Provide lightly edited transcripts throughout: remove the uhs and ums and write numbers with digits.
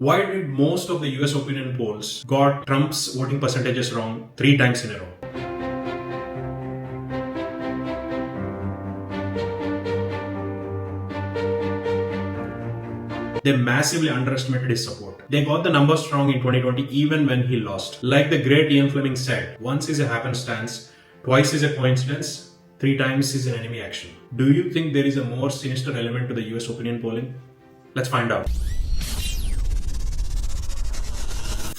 Why did most of the US opinion polls got Trump's voting percentages wrong 3 times in a row? They massively underestimated his support. They got the numbers wrong in 2020 even when he lost. Like the great Ian Fleming said, once is a happenstance, twice is a coincidence, 3 times is an enemy action. Do you think there is a more sinister element to the US opinion polling? Let's find out.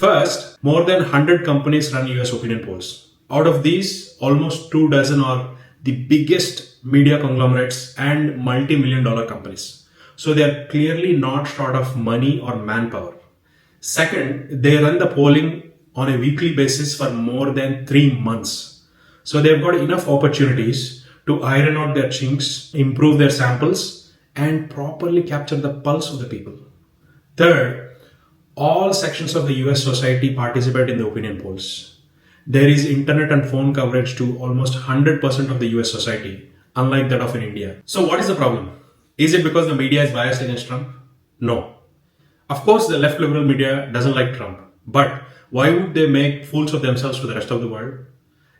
First, more than 100 companies run US opinion polls. Out of these, almost 24 are the biggest media conglomerates and multi-million dollar companies. So they are clearly not short of money or manpower. Second, they run the polling on a weekly basis for more than 3 months. So they've got enough opportunities to iron out their chinks, improve their samples, and properly capture the pulse of the people. Third, all sections of the US society participate in the opinion polls. There is internet and phone coverage to almost 100% of the US society, unlike that of in India. So what is the problem? Is it because the media is biased against Trump? No. Of course, the left liberal media doesn't like Trump. But why would they make fools of themselves to the rest of the world?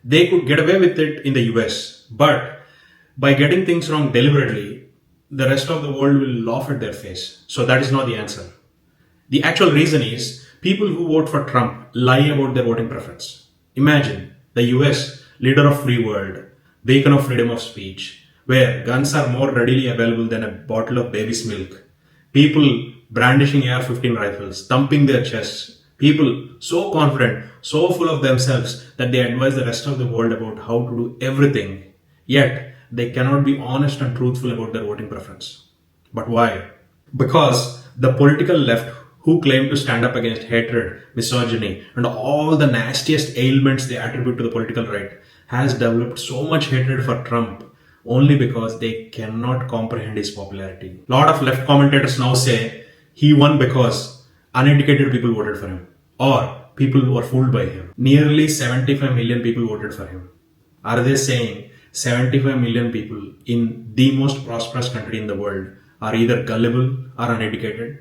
They could get away with it in the US. But by getting things wrong deliberately, the rest of the world will laugh at their face. So that is not the answer. The actual reason is people who vote for Trump lie about their voting preference. Imagine the US, leader of free world, beacon of freedom of speech, where guns are more readily available than a bottle of baby's milk. People brandishing AR-15 rifles, thumping their chests. People so confident, so full of themselves that they advise the rest of the world about how to do everything. Yet, they cannot be honest and truthful about their voting preference. But why? Because the political left, who claim to stand up against hatred, misogyny, and all the nastiest ailments they attribute to the political right, has developed so much hatred for Trump only because they cannot comprehend his popularity. A lot of left commentators now say he won because uneducated people voted for him, or people were fooled by him. Nearly 75 million people voted for him. Are they saying 75 million people in the most prosperous country in the world are either gullible or uneducated?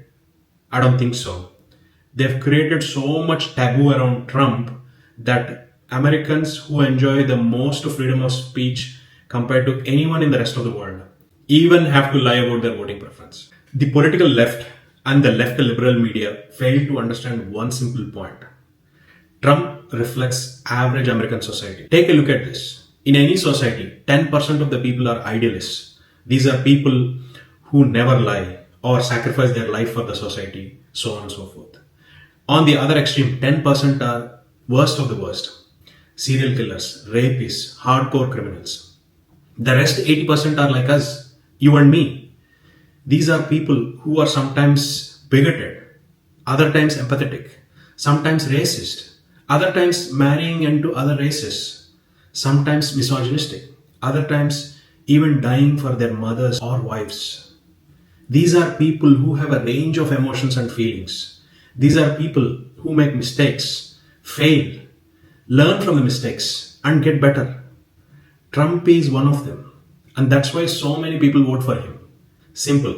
I don't think so. They've created so much taboo around Trump that Americans who enjoy the most freedom of speech compared to anyone in the rest of the world even have to lie about their voting preference. The political left and the left liberal media fail to understand one simple point. Trump reflects average American society. Take a look at this. In any society, 10% of the people are idealists. These are people who never lie or sacrifice their life for the society, so on and so forth. On the other extreme, 10% are worst of the worst. Serial killers, rapists, hardcore criminals. The rest 80% are like us, you and me. These are people who are sometimes bigoted, other times empathetic, sometimes racist, other times marrying into other races, sometimes misogynistic, other times even dying for their mothers or wives. These are people who have a range of emotions and feelings. These are people who make mistakes, fail, learn from the mistakes, and get better. Trump is one of them. And that's why so many people vote for him. Simple.